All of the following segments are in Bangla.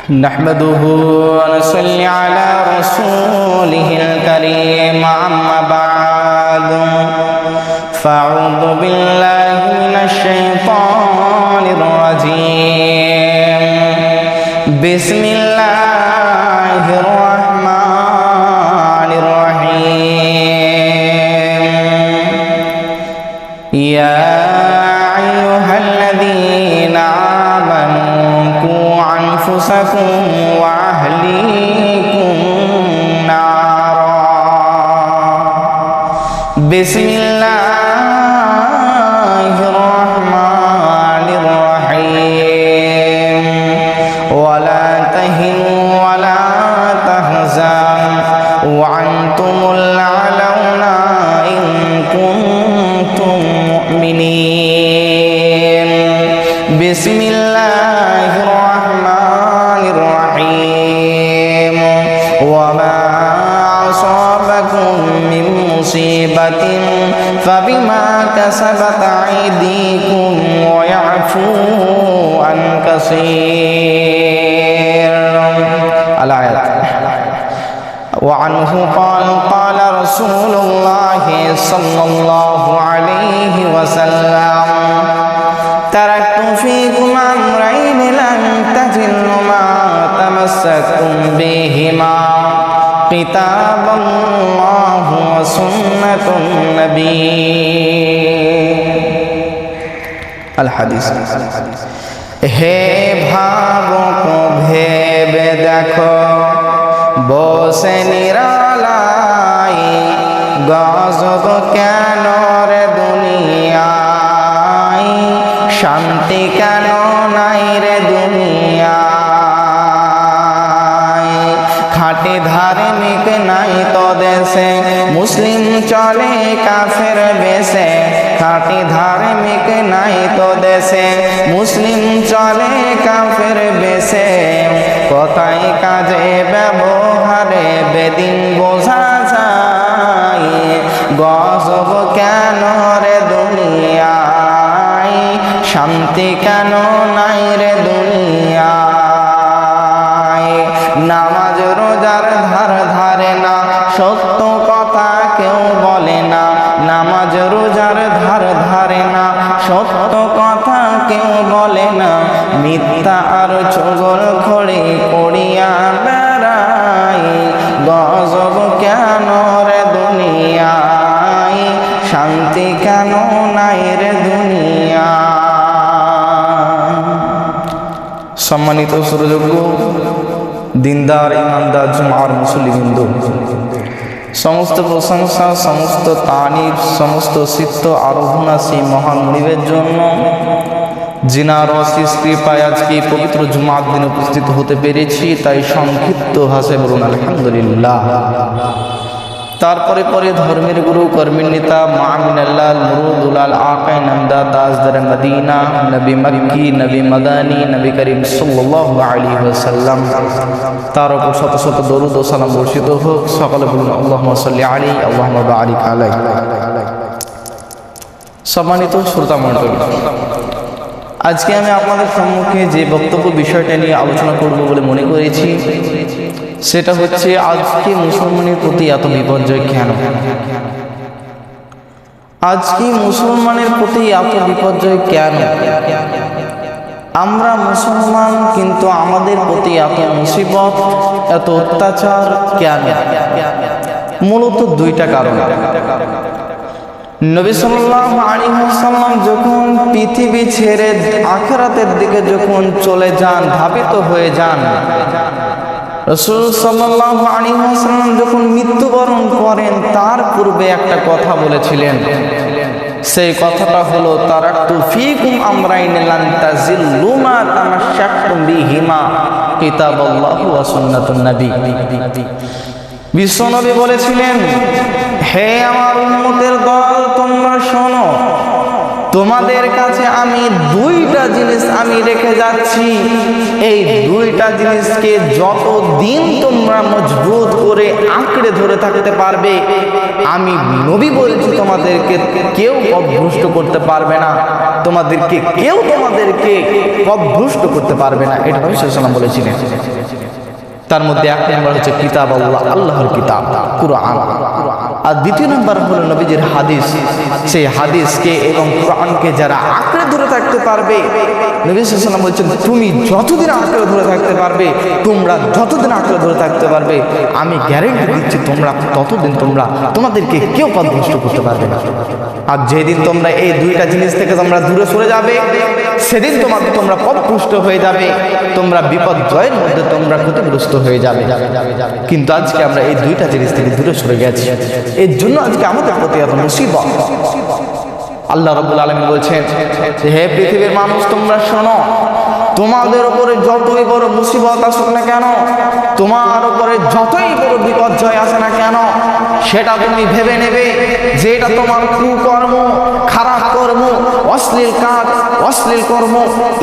نحمده ونصلي على رسوله الكريم أما بعد فأعوذ بالله من الشيطان الرجيم بسم الله الرحمن الرحيم يا أيها الذين آمنوا قوا أنفسكم وأهليكم نارا بسم الله الرحمن الرحيم ولا تهنوا ولا تحزنوا وأنتم الأعلون إن كنتم مؤمنين بسم الله الرحمن الرحيم وما أصابكم من مصيبة فبما كسبت أيديكم ويعفو عن كثير الآيات وعنه قال رسول الله صلى الله عليه وسلم تركت فيكم أمرين لن تضلوا ما تمسكتم بهما كتاب الله وسنة النبي الحديث হে ভাবুক ভেবে দেখো বসে নিরালাই গজব কেন রে দুনিয়ায় শান্তি কেন নাই রে দুনিয়ায় খাঁটি ধার্মিক নাই তো দেশে মুসলিম চলে কাফের বেশে খাঁটি ধার্মিক নাই তো দেশে মুসলিম চলে কাফের বেশে কথায় কাজে ব্যবহারে বেদিন বোঝা যায় গজব কেন রে দুনিয়ায় শান্তি কেন নাই রে দুনিয়ায় নামাজ রোজার ধার ধারে না সত্য কথা কেউ বলে না নামাজ রোজার ধার ধারে না সত্য কথা কেউ বলে না মিথ্যা আর চগল খড়ি করিয়া বেড়ায় গজব কেন রে দুনিয়ায় শান্তি কেন নাই রে দুনিয়ায় সম্মানিত সুযোগ্য দিনদার ইমানদার জুমার মুসলিমবৃন্দ সমস্ত প্রশংসা সমস্ত তারিফ সমস্ত সিদ্ধ আরাধনা সেই মহান মুনিবের জন্য যিনার অশেষ কৃপায় আজকে পবিত্র জুমার দিন উপস্থিত হতে পেরেছি তাই সংক্ষিপ্ত ভাষায় বলুন আলহামদুলিল্লাহ। তারপরে পরে ধর্মের গুরু কর্মীর নেতা মামিনাল্লাহ মুরুদুলাল আকাই নামদা তাজদার মদিনা নবী মক্কি নবী মাদানী নবী করিম সাল্লাল্লাহু আলাইহি ওয়াসাল্লাম তার উপর শত শত দরুদ ও সালাম বর্ষিত হোক। সকলে বলুন আল্লাহুম্মা সাল্লি আলাইহি আল্লাহুম্মা বারিক আলাইহি। সম্মানিত শ্রোতা মণ্ডলী, আজকে আমি আপনাদের সম্মুখে যে বক্তব্য বিষয়টা নিয়ে আলোচনা করব বলে মনে করেছি সেটা হচ্ছে আজকে মুসলমানের প্রতি এত বিপর্যয় কেন? আজকে মুসলমানের প্রতি এত বিপর্যয় কেন? আমরা মুসলমান কিন্তু আমাদের প্রতি এত মুসিবত এত অত্যাচার কেন? মূলত দুইটা কারণ। নবী সাল্লাল্লাহু আলাইহি ওয়াসাল্লাম যখন পৃথিবী ছেড়ে আখিরাতের দিকে যখন চলে যান, ধাবিত হয়ে যান, রাসূল সাল্লাল্লাহু আলাইহি ওয়াসাল্লাম যখন মৃত্যুবরণ করেন তার পূর্বে একটা কথা বলেছিলেন। সেই কথাটা হলো তারাকতু ফীকুম আমরাইন লান তাজিল্লু মা তামাসসাকতুম বিহিমা কিতাবাল্লাহি ওয়া সুন্নাতুন নবী। বিশ্বনবী বলেছিলেন, হে আমার উম্মতের দল, তোমরা শোনো, তোমাদের কাছে আমি দুইটা জিনিস আমি রেখে যাচ্ছি, এই দুইটা জিনিসকে যতদিন তোমরা মজবুত করে আঁকড়ে ধরে থাকতে পারবে, আমি নবী বলছি তোমাদেরকে কেউ পথভ্রষ্ট করতে পারবে না, তোমাদেরকে পথভ্রষ্ট করতে পারবে না। এটা নবী সাল্লাল্লাহু আলাইহি ওয়াসাল্লাম বলেছিলেন। তার মধ্যে এক নম্বর হচ্ছে কিতাব আল্লাহ, আল্লাহর কিতাব কুরআন। আর দ্বিতীয় নম্বর হলো নবীজির হাদিস। সেই হাদিসকে এবং কুরআনকে যারা আঁকড়ে ধরে থাকতে পারবে, নবী সাল্লাল্লাহু আলাইহি ওয়াসাল্লাম বলছেন তুমি যতদিন আঁকড়ে ধরে থাকতে পারবে, তোমরা যতদিন আঁকড়ে ধরে থাকতে পারবে, আমি গ্যারেন্টি দিচ্ছি ততদিন তোমাদেরকে কেউ পথভ্রষ্ট করতে পারবে না। আর যেদিন তোমরা এই দুইটা জিনিস থেকে তোমরা দূরে সরে যাবে, সেদিন তোমরা পথভ্রষ্ট হয়ে যাবে, তোমরা বিপর্যয়ের মধ্যে তোমরা ক্ষতিগ্রস্ত হয়ে যাবে। কিন্তু আজকে আমরা এই দুইটা জিনিস থেকে দূরে সরে গেছি, এর জন্য আজকে আমাদের প্রতি এত মুসিবত। আল্লাহ রাব্বুল আলামিন বলছেন, হে পৃথিবীর মানুষ তোমরা শোনো, তোমাদের উপরে যতই বড় মুসিবত আসুক না কেন, তোমার উপরে যতই বড় বিপর্যয় আসে না কেন, সেটা তুমি ভেবে নেবে যে এটা তোমার কুকর্ম, খারাপ কর্ম, অশ্লীল কাজ, অশ্লীল কর্ম,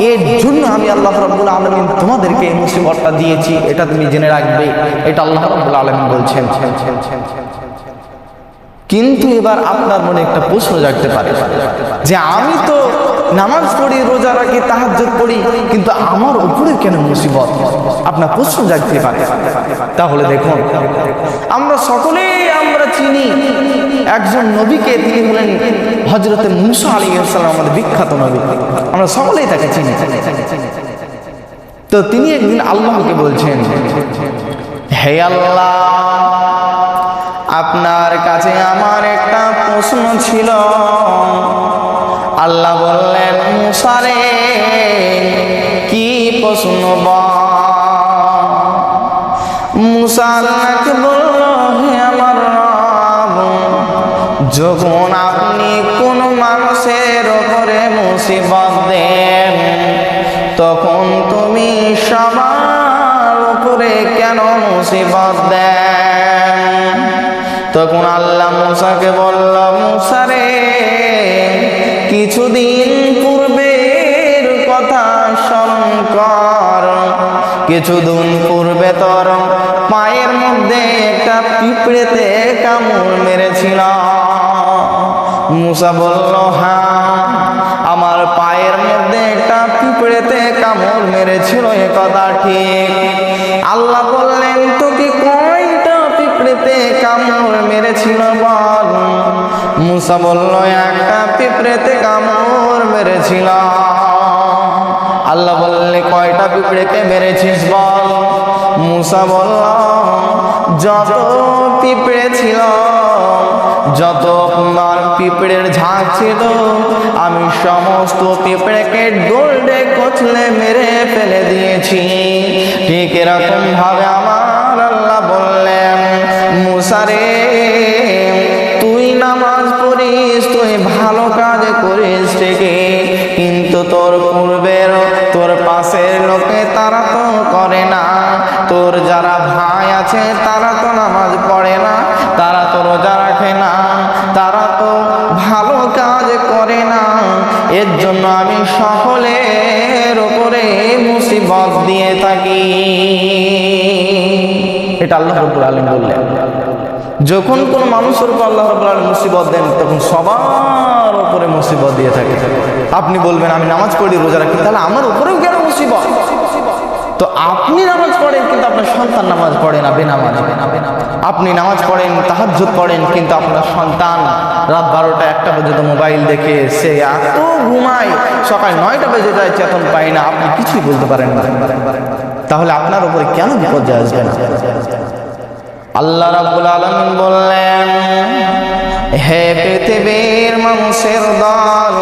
এর জন্য আমি আল্লাহ রাব্বুল আলামিন তোমাদেরকে এই মুসিবতটা দিয়েছি, এটা তুমি জেনে রাখবে। এটা আল্লাহ রাব্বুল আলামিন বলছেন। কিন্তু এবার আপনার মনে একটা প্রশ্ন জাগতে পারে যে আমি তো নামাজ পড়ি, রোজা রাখি, তাহাজ্জুদ পড়ি, কিন্তু আমার উপরে কেন মুসিবত? আপনার প্রশ্ন জাগতে পারে। তাহলে দেখুন, আমরা সকলেই আমরা চিনি একজন নবীকে, তিনি হলেন হযরতে মূসা আলাইহিস সালাম, আমাদের বিখ্যাত নবী, আমরা সকলেই তাকে চিনি। তো তিনি একদিন আল্লাহকে বলছেন, হে আল্লাহ, আপনার কাছে আমার একটা প্রশ্ন ছিল। আল্লাহ বললেন, মূসা রে, কি প্রশ্ন বল? মূসা আল্লাহকে বলল, হে আমার রব, যখন আপনি কোন মানুষের উপরে মুসিবত দেন, তখন তুমি সবার উপরে কেন মুসিবত দেন? তখন আল্লাহ মূসাকে বলল, মূসা রে, কিছুদিন পূর্বের কথা স্মরণ কর। কিছুদিন পূর্বে তোর পায়ের মধ্যে একটা পিঁপড়েতে কামড় মেরেছিল। মূসা বলল, হ্যাঁ, আমার পায়ের মধ্যে একটা পিঁপড়েতে কামড় মেরেছিল, এ কথা ঠিক। আল্লাহ বললেন, তোকে কয়টা পিঁপড়েতে কামড় মেরেছিল বল? মূসা বলল, একটা পিঁপড়েতে কামড় মেরেছিল। আল্লাহ বললে, কয়টা পিঁপড়েকে মেরেছিস বল? মূসা বলল, যত পিঁপড়ে ছিল, যত পিঁপড়ের ঝাঁক ছিল, আমি সমস্ত পিঁপড়েকে ডোলে কচলে মেরে ফেলে দিয়েছি। ঠিক এরকম ভাবে আমার আল্লাহ বললেন, মূসা রে, তুই নামাজ পড়িস, তুই ভালো কাজ করিস ঠিকই, কিন্তু তোর পূর্বের, তোর পাশের লোকে তারা তো করে না, তোর যারা ভাই আছে তারা তো নামাজ পড়ে না, তারা তো রোজা রাখে না, তারা তো ভালো কাজ করে না, এর জন্য আমি সকলের উপরে মুসিবত দিয়ে থাকি। এটা আল্লাহ রাব্বুল আলামিন বললেন। যখন কোন মানুষের উপর আল্লাহ রাব্বুল আলামিন মুসিবত দেন, তখন সবার উপরে মুসিবত দিয়ে থাকে। আপনি বলবেন, আমি নামাজ পড়ি, রোজা রাখি, তাহলে আমার উপরেও কেন মুসিবত? তো আপনি নামাজ পড়েন, কিন্তু আপনার সন্তান নামাজ পড়ে না, বেনামাজ। আপনি নামাজ পড়েন, তাহাজ্জুদ পড়েন, কিন্তু আপনার সন্তান রাত 12টা 1টা পর্যন্ত মোবাইল দেখে সে এত ঘুমায়, সকাল 9টা বেজে যায়, চেতন পায় না, আপনি কিছুই বলতে পারেন না। তাহলে আপনার উপরে কেন বিপর্যয় আসবে না? আল্লাহ রাব্বুল আলামিন বললেন, হে পৃথিবীর মানুষের দল,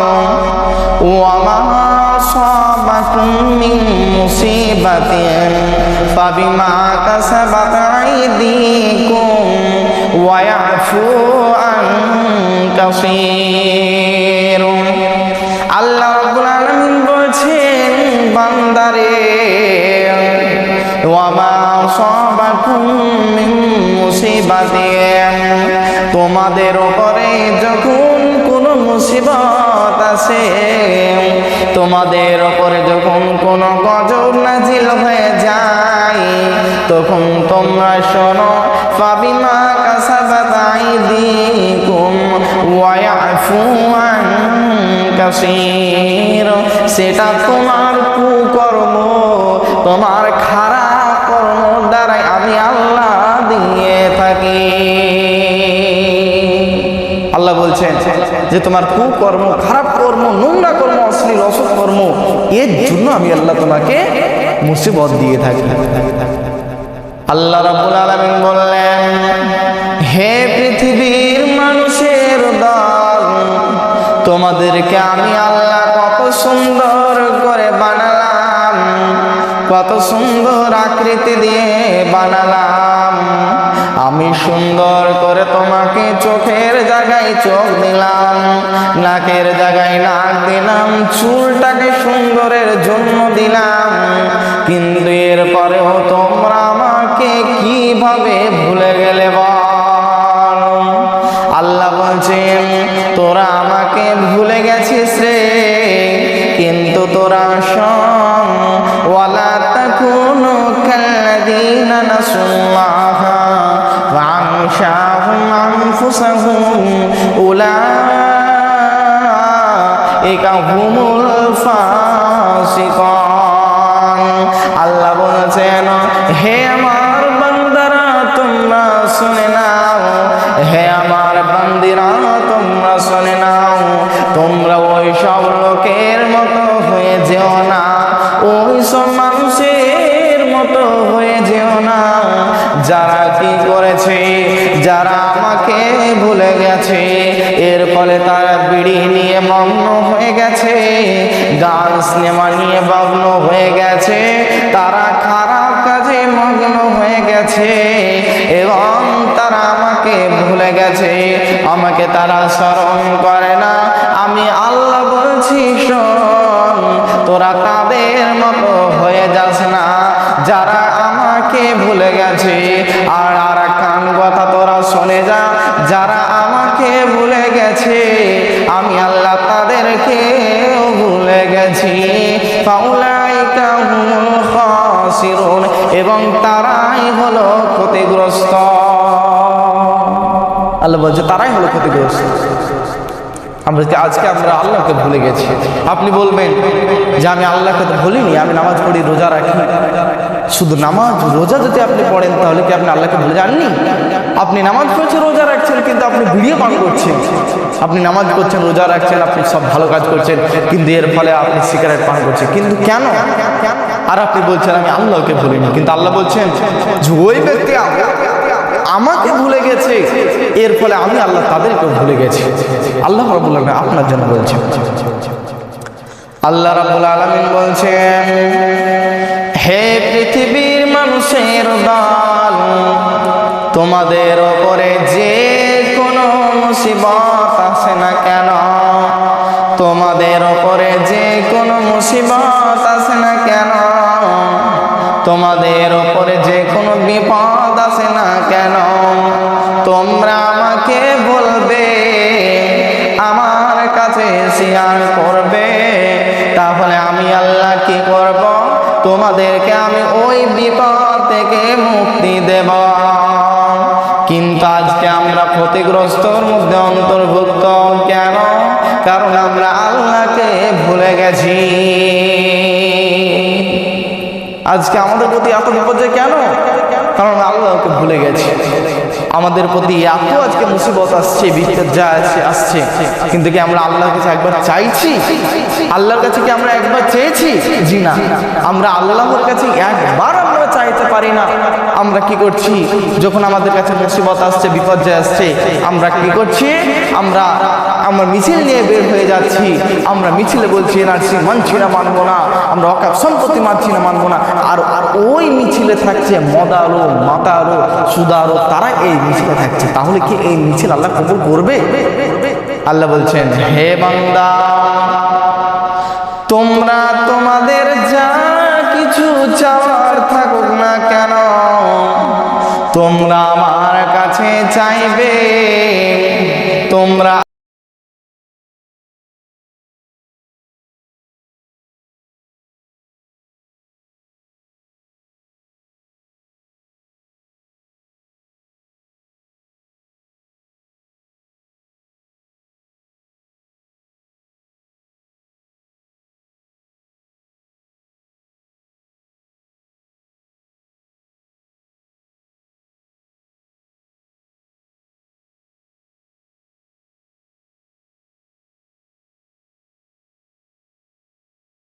ওয়া মা আসাবাকুম মিন মুসিবাতিন ফাবিমা কাসাবাত আইদিকুম ওয়া ইয়াফু আন কাসীর। আল্লাহ রাব্বুল আলামিন বলছেন, বান্দারে, ওয়া মা আসাবাকুম মিন মুসিবাতিন, তোমাদের উপরে যখন কোনো মুসিবত আসে, তোমাদের ওপরে যখন কোনো গজব নাজিল হয়ে যায়, তখন তোমরা শোনো ফাবিমা কাসাবাত আইদিকুম ওয়া ইয়াফু আন কাসীর, সেটা তোমার কুকর্ম, তোমার খারাপ কর্ম দ্বারাই আমি আল্লাহ দিয়ে থাকি। আল্লাহ বলছেন যে তোমার কুকর্ম, খারাপ কর্ম, নোংরা কর্ম, অশ্লীল অসৎ কর্ম, এর জন্য আমি আল্লাহ তোমাকে মুসিবত দিয়ে থাকি। আল্লাহ রাব্বুল আলামিন বললেন, হে পৃথিবীর মানুষের দল, তোমাদেরকে আমি আল্লাহ কত সুন্দর করে বানালাম, কত সুন্দর আকৃতি দিয়ে বানালাম। আমি সুন্দর করে তোমাকে চোখের জায়গায় চোখ দিলাম, নাকের জায়গায় নাক দিলাম, চুলটাকে সুন্দরের জন্য দিলাম, কিন্তু এরপরেও তোমরা আমাকে কিভাবে ভুলে গেলে বল? আল্লাহ বলছেন, তোরা আমাকে ভুলে গেছিস রে, কিন্তু তোরা শোন, ওয়ালা তাকুনু কাল্লাযীনা নাসুল্লাহা ওয়া আনশাহুম আনফুসাহুম উলাইকা হুমুল ফাসিকুন। আল্লাহ বলেছেন, হে আমার বান্দারা তোমরা শুনে নাও, হে আমার বান্দিরা তোমরা শুনে নাও, তোমরা ওই সব লোকের মতো হয়ে যেও না, ওই সব মানুষের মতো হয়ে যেও না যারা কি করেছে, যারা আমাকে ভুলে গেছে, এর ফলে তারা বিড়ি নিয়ে মগ্ন হয়ে গেছে, গান সিনেমা নিয়ে মগ্ন হয়ে গেছে, তারা খারাপ কাজে মগ্ন হয়ে গেছে এবং তারা আমাকে ভুলে গেছে, আমাকে তারা স্মরণ করে না। আমি আল্লাহ বলছি, শোন, তোরা তাদের মতো হয়ে যাস না যারা আমাকে ভুলে গেছে। আর একখান কথা তোরা শুনে যা, যারা আমাকে ভুলে গেছে আমি আল্লাহ তাদেরকে ভুলে গেছি। ফাউলাইকা হুমুল খাসিরুন, এবং তারাই হলো ক্ষতিগ্রস্ত। আল্লাহ বলছে তারাই হলো ক্ষতিগ্রস্ত। আজকে আমরা আল্লাহকে ভুলে গেছি। আপনি বলবেন যে আমি আল্লাহকে তো ভুলিনি, আমি নামাজ পড়ি, রোজা রাখি। শুধু নামাজ রোজা যদি আপনি পড়েন তাহলে কি আপনি আল্লাহকে ভুলে যাননি? আপনি নামাজ পড়ছেন, রোজা রাখছেন, কিন্তু আপনি ভিডিও পান করছেন। আপনি নামাজ পড়ছেন, রোজা রাখছেন, আপনি সব ভালো কাজ করছেন, কিন্তু এর ফলে আপনি সিগারেট পান করছেন। কিন্তু কেন? আর আপনি বলছেন আমি আল্লাহকে ভুলিনি, কিন্তু আল্লাহ বলছেন যে ওই ব্যক্তি আমাকে ভুলে গেছে, এর ফলে আমি আল্লাহ তাদেরকে ভুলে গেছি। আল্লাহ রাব্বুল আলামিন আপনার জন্য বলছেন। আল্লাহ রাব্বুল আলামিন বলছেন, হে পৃথিবীর মানুষের দল, তোমাদের ওপরে যে কোনো মুসিবত আসে না কেন, তোমাদের ওপরে যে কোনো মুসিবত আসে না কেন, তোমাদের ওপরে যে কোনো বিপদ আসে না কেন, তোমরা আমাকে বলবে, আমার কাছে শেয়ার করবে, তাহলে আমি আল্লাহ কি করব? তোমাদেরকে আমি ওই বিপদ থেকে মুক্তি দেব। কিন্তু আজকে আমরা ক্ষতিগ্রস্তর মধ্যে অন্তর্ভুক্ত কেন? কারণ আমরা আল্লাহকে ভুলে গেছি। আজকে আমাদের প্রতি এত বিপর্যয় কেন? কারণ আল্লাহকে ভুলে গেছি। আমাদের প্রতি এত আজকে মুসিবত আসছে, বিপর্যয় আসছে, কিন্তু কি আমরা আল্লাহর কাছে একবার চাইছি? আল্লাহর কাছে কি আমরা একবার চেয়েছি? জি না। আমরা আল্লাহর কাছে একবার আমরা চাইতে পারি না। আমরা কি করছি? যখন আমাদের কাছে মুসিবত আসছে, বিপর্যয় আসছে, আমরা কি করছি? আমরা মিছিল নিয়ে বের হয়ে যাচ্ছি। আমরা মিছিলে বলছি এনআরসি মানছি না, মানবো না, আমরা অকাপ সম্পত্তি মানছি না, মানবো না। আর ওই মিছিলে থাকছে মদারো, মাতারো, সুদারো, তারা এই মিছিলে থাকছে। তাহলে কি এই মিছিল আল্লাহ কবুল করবে? আল্লাহ বলছেন, হে বান্দা, তোমরা তোমাদের যা কিছু চাওয়ার থাকুক না কেন, তোমরা